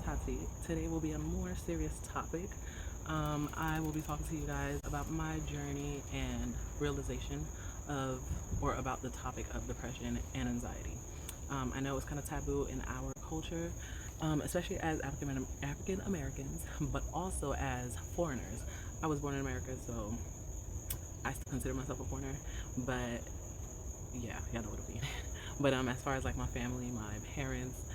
Tati. Today will be a more serious topic. I will be talking to you guys about my journey and realization of, or about the topic of depression and anxiety. I know it's kind of taboo in our culture, especially as African Americans, but also as foreigners. I was born in America, so I still consider myself a foreigner, but yeah, y'all know what I mean. But as far as like my family, my parents,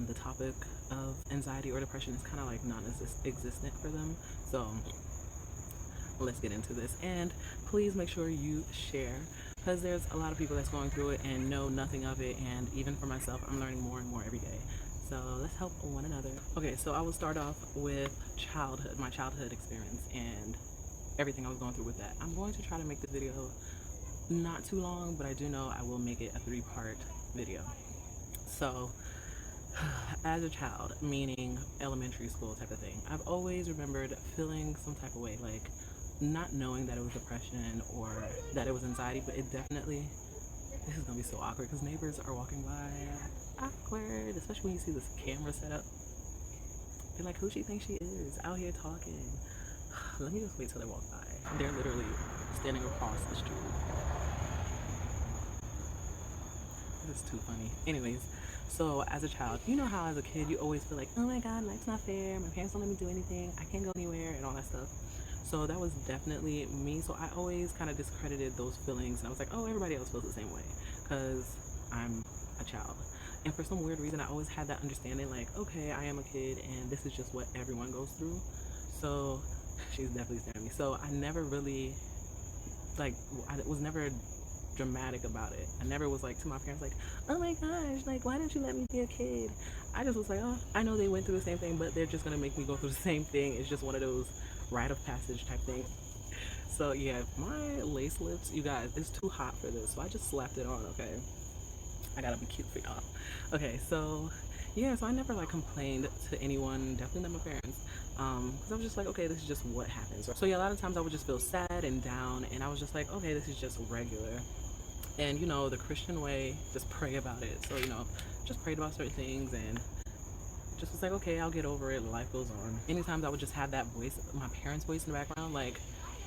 the topic of anxiety or depression is kind of like non-existent for them. So let's get into this, and please make sure you share, because there's a lot of people that's going through it and know nothing of it, and even for myself, I'm learning more and more every day. So let's help one another. Okay, so I will start off with my childhood experience and everything I was going through with that. I'm going to try to make the video not too long, but I do know I will make it a 3-part video. So as a child, meaning elementary school type of thing, I've always remembered feeling some type of way, like not knowing that it was depression or that it was anxiety, but it definitely, this is gonna be so awkward because neighbors are walking by. Awkward, especially when you see this camera set up. They're like, who she thinks she is, out here talking. Let me just wait till they walk by. They're literally standing across the street. This is too funny. Anyways, so as a child, you know how as a kid you always feel like, oh my god, life's not fair, my parents don't let me do anything, I can't go anywhere, and all that stuff. So that was definitely me. So I always kind of discredited those feelings, and I was like, oh, everybody else feels the same way because I'm a child. And for some weird reason, I always had that understanding, like, okay, I am a kid and this is just what everyone goes through. So she's definitely staring at me. So I never really, like, I was never dramatic about it. I never was like to my parents like, oh my gosh, like, why didn't you let me be a kid? I just was like, oh, I know they went through the same thing, but they're just gonna make me go through the same thing. It's just one of those rite of passage type thing. So yeah, my lace lips, you guys, it's too hot for this, so I just slapped it on. Okay, I gotta be cute for y'all. Okay, so yeah, so I never like complained to anyone, definitely not my parents, because I was just like, okay, this is just what happens. So yeah, a lot of times I would just feel sad and down, and I was just like, okay, this is just regular. And you know, the Christian way, just pray about it. So, you know, just prayed about certain things and just was like, okay, I'll get over it, life goes on. Anytime I would just have that voice, my parents' voice in the background, like,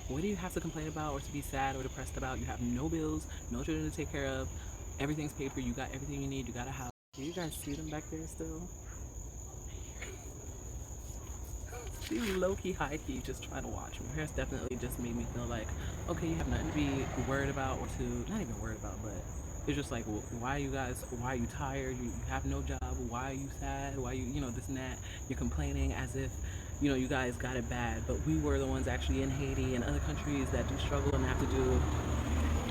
what do you have to complain about or to be sad or depressed about? You have no bills, no children to take care of, everything's paid for, you got everything you need, you got a house. Do you guys see them back there still? She's low-key, high-key, just trying to watch. My parents definitely just made me feel like, okay, you have nothing to be worried about or to, not even worried about, but it's just like, well, why are you tired? You have no job, why are you sad? Why you know, this and that. You're complaining as if, you know, you guys got it bad, but we were the ones actually in Haiti and other countries that do struggle and have to do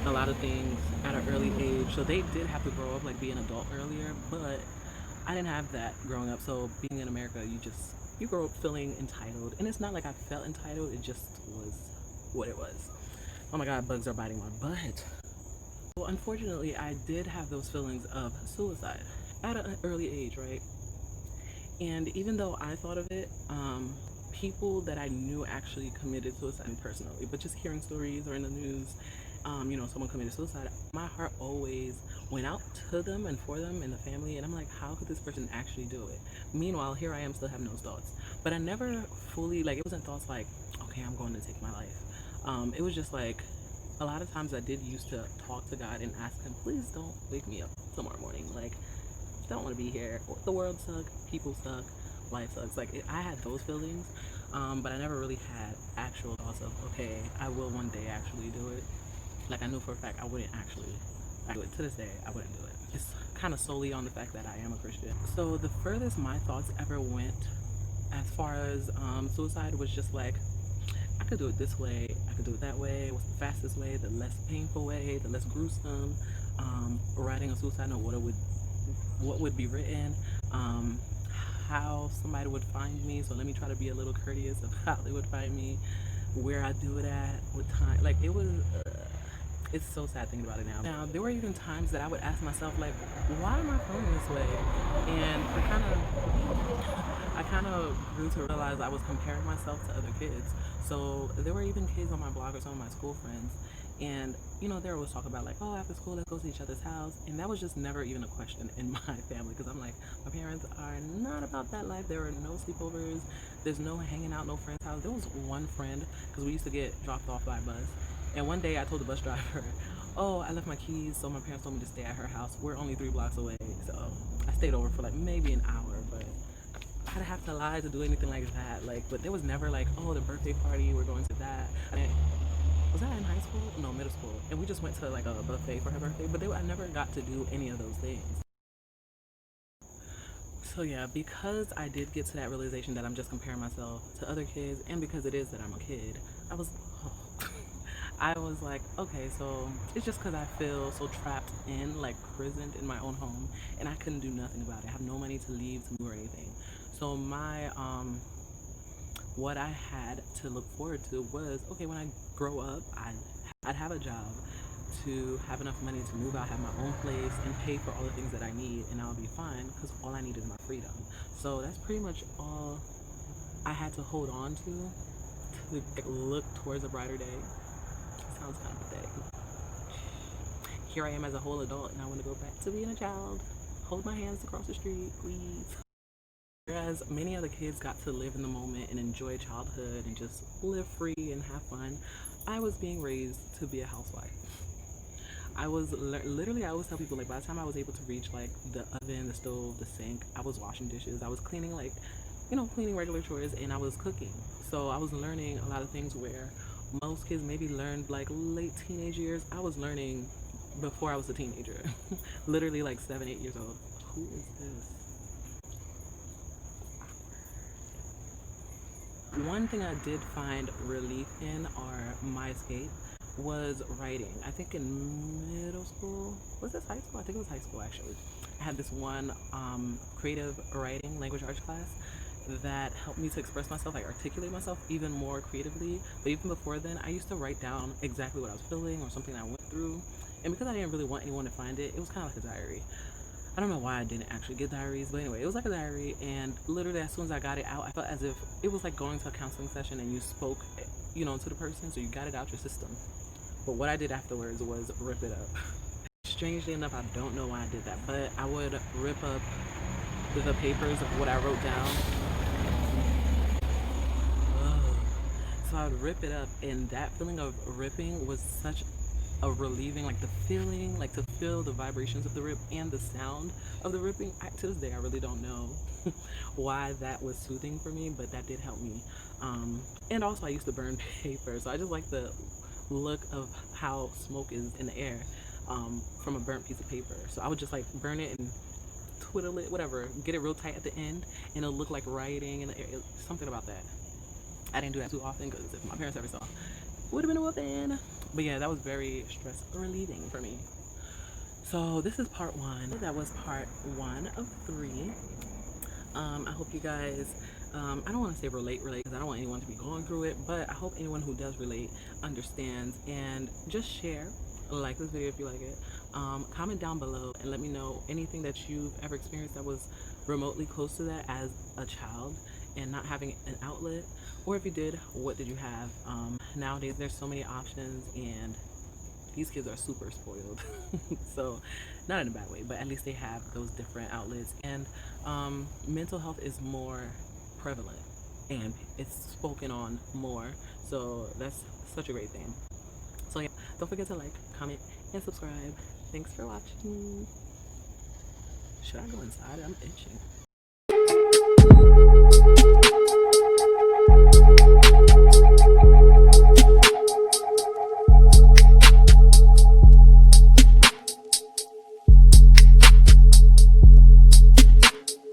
a lot of things at an early age. So they did have to grow up, like be an adult earlier, but I didn't have that growing up. So being in America, you grow up feeling entitled, and it's not like I felt entitled, it just was what it was. Oh my god, bugs are biting my butt. Well, unfortunately, I did have those feelings of suicide at an early age, right? And even though I thought of it, people that I knew actually committed suicide personally, but just hearing stories or in the news, you know, someone committed suicide, my heart always went out to them and for them and the family, and I'm like, how could this person actually do it? Meanwhile, here I am, still having those thoughts, but I never fully, like, it wasn't thoughts like, okay, I'm going to take my life. It was just like, a lot of times I did used to talk to God and ask him, please don't wake me up tomorrow morning, like, I don't want to be here, the world sucks, people suck, life sucks. Like, I had those feelings, but I never really had actual thoughts of, okay, I will one day actually do it. Like, I knew for a fact I wouldn't actually do it. To this day, I wouldn't do it. It's kind of solely on the fact that I am a Christian. So the furthest my thoughts ever went as far as suicide was just like, I could do it this way, I could do it that way. What's the fastest way, the less painful way, the less gruesome? Writing a suicide note, what would be written, how somebody would find me. So let me try to be a little courteous of how they would find me, where I do it at, what time. Like, it was it's so sad thinking about it now. Now, there were even times that I would ask myself, like, why am I feeling this way? And I kind of grew to realize I was comparing myself to other kids. So there were even kids on my block or some of my school friends, and they always talk about like, oh, after school let's go to each other's house, and that was just never even a question in my family because I'm like, my parents are not about that life. There are no sleepovers. There's no hanging out, no friend's house. There was one friend because we used to get dropped off by a bus, and one day I told the bus driver, oh, I left my keys, so my parents told me to stay at her house. We're only 3 blocks away, so I stayed over for like maybe an hour, but I'd have to lie to do anything like that. Like, but there was never like, oh, the birthday party, we're going to that. Was that in high school? No, middle school. And we just went to like a buffet for her birthday, but I never got to do any of those things. So yeah, because I did get to that realization that I'm just comparing myself to other kids, and because it is that I'm a kid, I was, oh, I was like, okay, so it's just because I feel so trapped in, like, prisoned in my own home, and I couldn't do nothing about it. I have no money to leave, to move, or anything. So what I had to look forward to was, okay, when I grow up, I'd have a job to have enough money to move out, have my own place, and pay for all the things that I need, and I'll be fine because all I need is my freedom. So that's pretty much all I had to hold on to look towards a brighter day. Sounds kind of pathetic. Here I am as a whole adult, and I want to go back to being a child. Hold my hands across the street, please. Whereas many other kids got to live in the moment and enjoy childhood and just live free and have fun, I was being raised to be a housewife. I was literally, I always tell people, like, by the time I was able to reach like the oven, the stove, the sink, I was washing dishes, I was cleaning, like, cleaning regular chores, and I was cooking. So I was learning a lot of things where most kids maybe learned like late teenage years. I was learning before I was a teenager. Literally like 7, 8 years old. Who is this? One thing I did find relief in, or my escape, was writing. I think in middle school, was this high school? I think it was high school actually. I had this one creative writing language arts class that helped me to express myself, like articulate myself even more creatively. But even before then, I used to write down exactly what I was feeling or something I went through. And because I didn't really want anyone to find it, it was kind of like a diary. I don't know why I didn't actually get diaries, but anyway, it was like a diary, and literally as soon as I got it out, I felt as if it was like going to a counseling session and you spoke, to the person, so you got it out your system. But what I did afterwards was rip it up. Strangely enough, I don't know why I did that, but I would rip up the papers of what I wrote down. So I would rip it up, and that feeling of ripping was such a relieving, like the feeling, like to feel the vibrations of the rip and the sound of the ripping. To this day, I really don't know why that was soothing for me, but that did help me. And also I used to burn paper, so I just like the look of how smoke is in the air from a burnt piece of paper. So I would just like burn it and twiddle it, whatever, get it real tight at the end, and it'll look like writing in the air. Something about that. I didn't do that too often because if my parents ever saw, it would have been a whooping. But yeah, that was very stress relieving for me. So this is part 1. That was part 1 of 3. I hope you guys, I don't want to say relate because I don't want anyone to be going through it, but I hope anyone who does relate understands, and just share, like this video if you like it. Comment down below and let me know anything that you've ever experienced that was remotely close to that as a child and not having an outlet, or if you did, what did you have? Nowadays there's so many options, and these kids are super spoiled. So not in a bad way, but at least they have those different outlets, and mental health is more prevalent and it's spoken on more, so that's such a great thing. So yeah, don't forget to like, comment, and subscribe. Thanks for watching. Should I go inside? I'm itching.